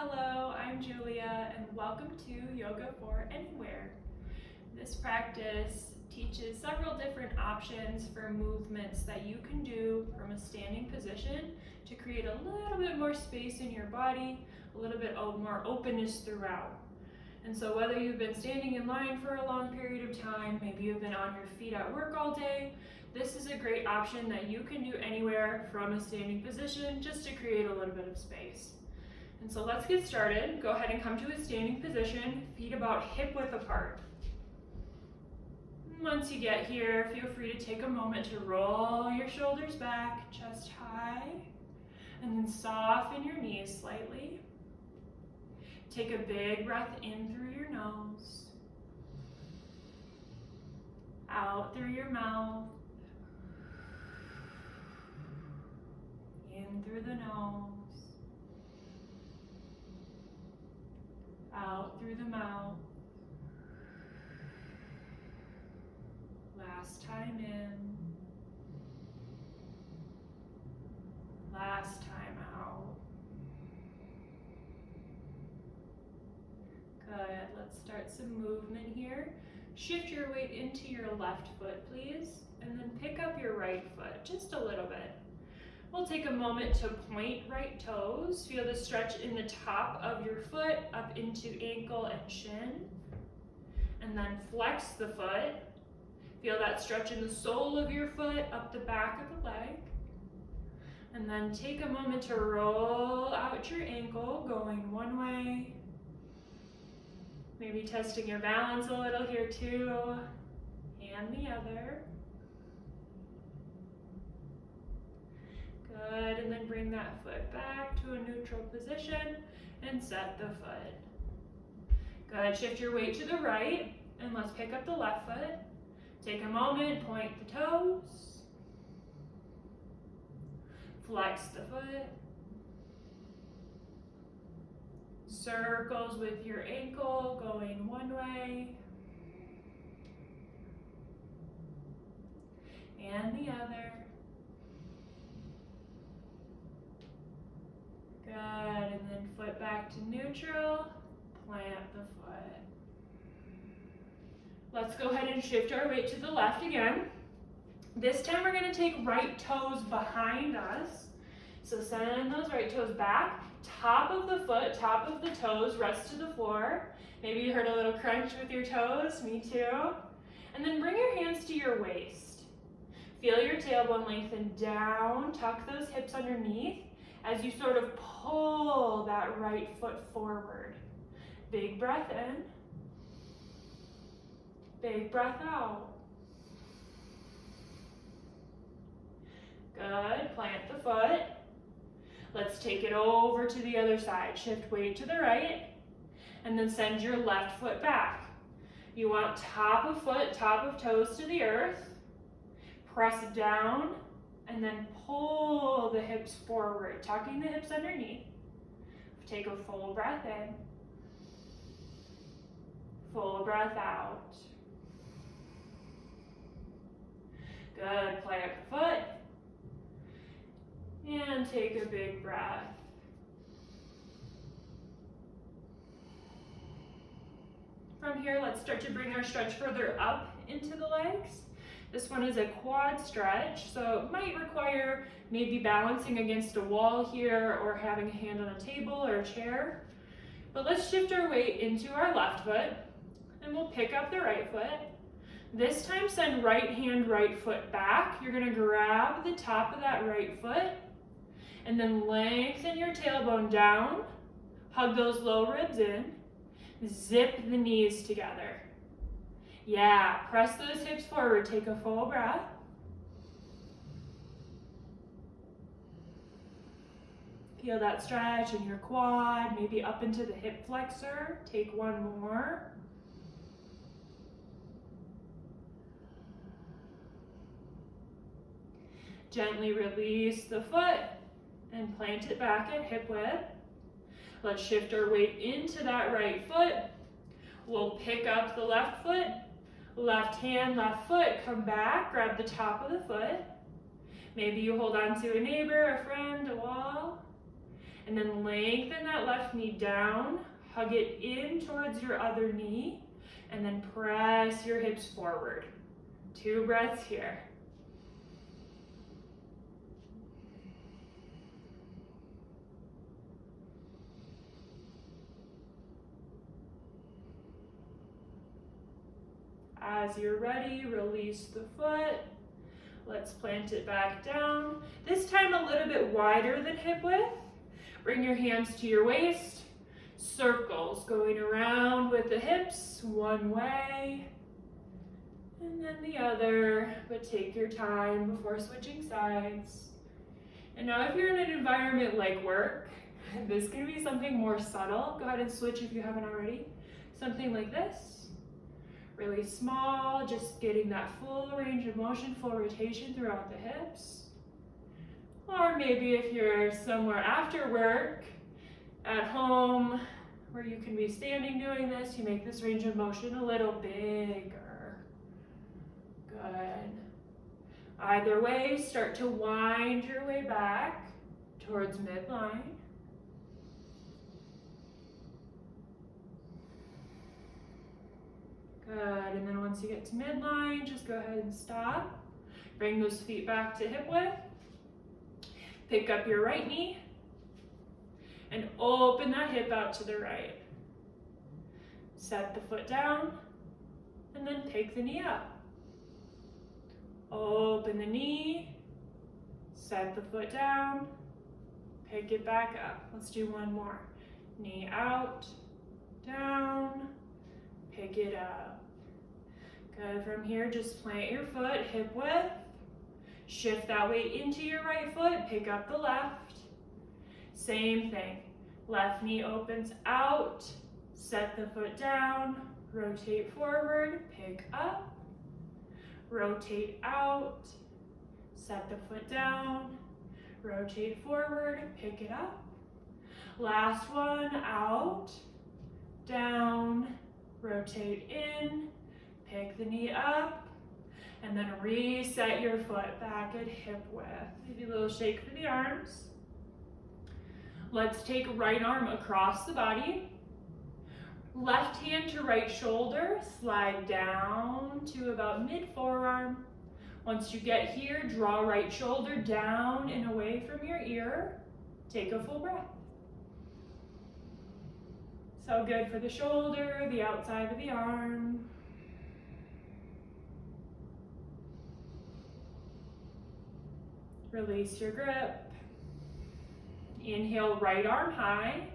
Hello, I'm Julia and welcome to Yoga for Anywhere. This practice teaches several different options for movements that you can do from a standing position to create a little bit more space in your body, a little bit more openness throughout. And so whether you've been standing in line for a long period of time, maybe you've been on your feet at work all day, this is a great option that you can do anywhere from a standing position just to create a little bit of space. And so let's get started. Go ahead and come to a standing position, feet about hip width apart. Once you get here, feel free to take a moment to roll your shoulders back, chest high, and then soften your knees slightly. Take a big breath in through your nose, out through your mouth, in through the nose, out through the mouth. Last time in. Last time out. Good. Let's start some movement here. Shift your weight into your left foot, please, and then pick up your right foot just a little bit. We'll take a moment to point right toes. Feel the stretch in the top of your foot up into ankle and shin. And then flex the foot. Feel that stretch in the sole of your foot up the back of the leg. And then take a moment to roll out your ankle, going one way. Maybe testing your balance a little here too. And the other. Good, and then bring that foot back to a neutral position and set the foot. Good, shift your weight to the right and let's pick up the left foot. Take a moment, point the toes. Flex the foot. Circles with your ankle going one way and the other. Good, and then foot back to neutral, plant the foot. Let's go ahead and shift our weight to the left again. This time we're gonna take right toes behind us. So send those right toes back. Top of the foot, top of the toes, rest to the floor. Maybe you heard a little crunch with your toes, me too. And then bring your hands to your waist. Feel your tailbone lengthen down, tuck those hips underneath as you sort of pull that right foot forward. Big breath in. Big breath out. Good, plant the foot. Let's take it over to the other side. Shift weight to the right, and then send your left foot back. You want top of foot, top of toes to the earth. Press down, and then pull the hips forward, tucking the hips underneath. Take a full breath in. Full breath out. Good, plant the foot. And take a big breath. From here, let's start to bring our stretch further up into the legs. This one is a quad stretch, so it might require maybe balancing against a wall here or having a hand on a table or a chair. But let's shift our weight into our left foot and we'll pick up the right foot. This time send right hand, right foot back. You're gonna grab the top of that right foot and then lengthen your tailbone down. Hug those low ribs in. Zip the knees together. Yeah, press those hips forward. Take a full breath. Feel that stretch in your quad, maybe up into the hip flexor. Take one more. Gently release the foot and plant it back at hip width. Let's shift our weight into that right foot. We'll pick up the left foot. Left hand, left foot, come back, grab the top of the foot. Maybe you hold on to a neighbor, a friend, a wall. And then lengthen that left knee down, hug it in towards your other knee, and then press your hips forward. 2 breaths here. As you're ready, release the foot. Let's plant it back down. This time a little bit wider than hip width. Bring your hands to your waist. Circles going around with the hips, one way, and then the other, but take your time before switching sides. And now if you're in an environment like work, this can be something more subtle. Go ahead and switch if you haven't already. Something like this. Really small, just getting that full range of motion, full rotation throughout the hips. Or maybe if you're somewhere after work, at home, where you can be standing doing this, you make this range of motion a little bigger. Good. Either way, start to wind your way back towards midline. Good, and then once you get to midline, just go ahead and stop. Bring those feet back to hip width. Pick up your right knee and open that hip out to the right. Set the foot down and then take the knee up. Open the knee, set the foot down, pick it back up. Let's do one more. Knee out, down, pick it up. Good, from here, just plant your foot hip width. Shift that weight into your right foot, pick up the left. Same thing, left knee opens out, set the foot down, rotate forward, pick up, rotate out, set the foot down, rotate forward, pick it up. Last one, out, down, rotate in, pick the knee up, and then reset your foot back at hip width. Maybe a little shake for the arms. Let's take right arm across the body. Left hand to right shoulder, slide down to about mid-forearm. Once you get here, draw right shoulder down and away from your ear. Take a full breath. So good for the shoulder, the outside of the arm. Release your grip. Inhale, right arm high.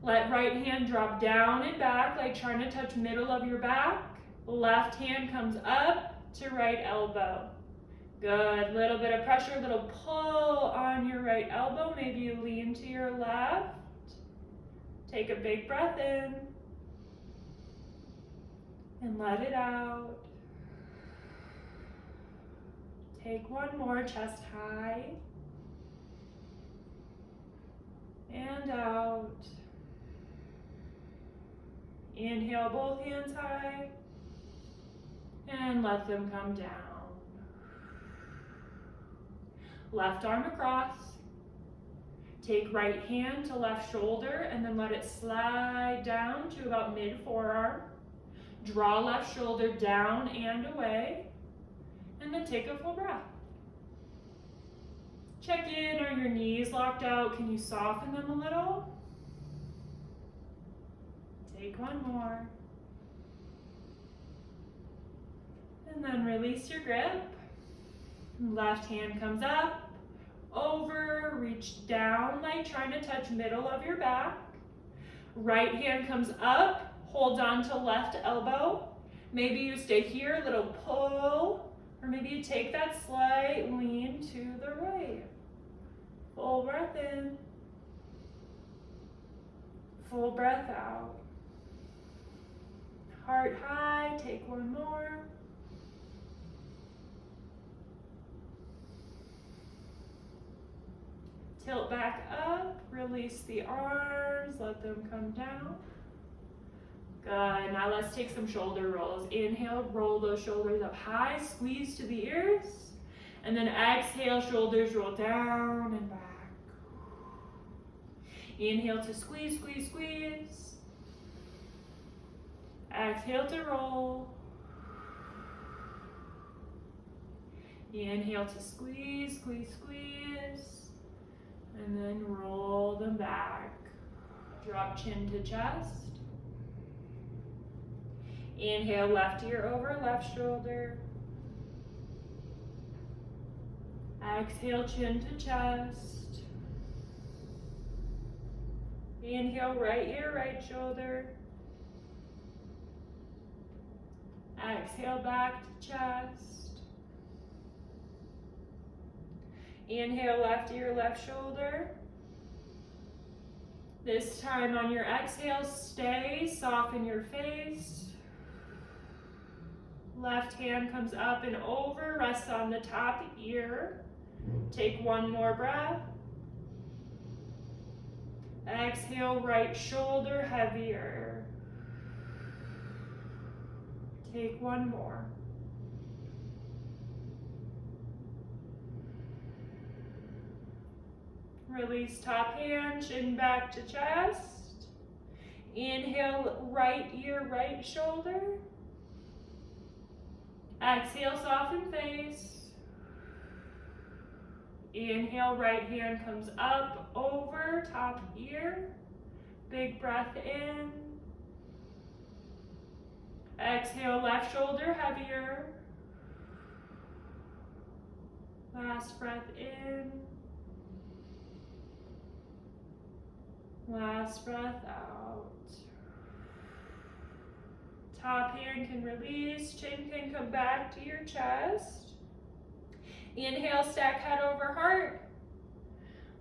Let right hand drop down and back, like trying to touch middle of your back. Left hand comes up to right elbow. Good, little bit of pressure, little pull on your right elbow. Maybe you lean to your left. Take a big breath in. And let it out. Take one more, chest high. And out. Inhale, both hands high. And let them come down. Left arm across. Take right hand to left shoulder and then let it slide down to about mid-forearm. Draw left shoulder down and away. And then take a full breath. Check in, are your knees locked out? Can you soften them a little? Take one more. And then release your grip. Left hand comes up, over, reach down like trying to touch middle of your back. Right hand comes up, hold on to left elbow. Maybe you stay here, a little pull. Or maybe you take that slight lean to the right. Full breath in. Full breath out. Heart high, take one more. Tilt back up, release the arms, let them come down. Good, now let's take some shoulder rolls. Inhale, roll those shoulders up high, squeeze to the ears. And then exhale, shoulders roll down and back. Inhale to squeeze, squeeze, squeeze. Exhale to roll. Inhale to squeeze, squeeze, squeeze. And then roll them back. Drop chin to chest. Inhale, left ear over left shoulder. Exhale, chin to chest. Inhale, right ear, right shoulder. Exhale, back to chest. Inhale, left ear, left shoulder. This time on your exhale, stay, soften your face. Left hand comes up and over, rests on the top ear. Take one more breath. Exhale, right shoulder heavier. Take one more. Release top hand, chin back to chest. Inhale, right ear, right shoulder. Exhale, soften face. Inhale, right hand comes up, over, top ear. Big breath in. Exhale, left shoulder heavier. Last breath in. Last breath out. Top hand can release, chin can come back to your chest. Inhale, stack head over heart.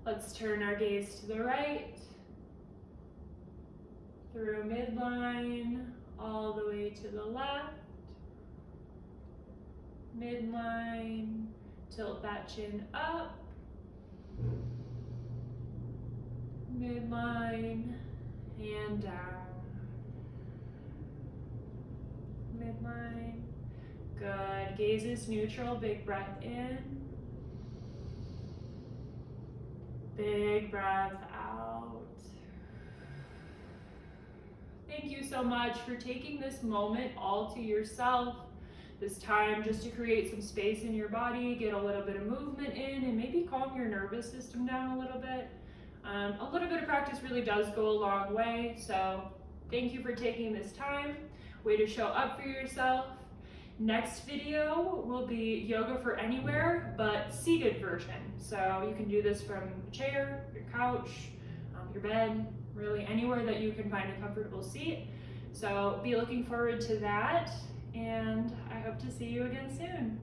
Let's turn our gaze to the right. Through midline, all the way to the left. Midline, tilt that chin up. Midline, and down. Midline. Good. Gaze is neutral. Big breath in. Big breath out. Thank you so much for taking this moment all to yourself. This time just to create some space in your body, get a little bit of movement in, and maybe calm your nervous system down a little bit. A little bit of practice really does go a long way, so thank you for taking this time. Way to show up for yourself. Next video will be yoga for anywhere, but seated version. So you can do this from a chair, your couch, your bed, really anywhere that you can find a comfortable seat. So be looking forward to that, and I hope to see you again soon.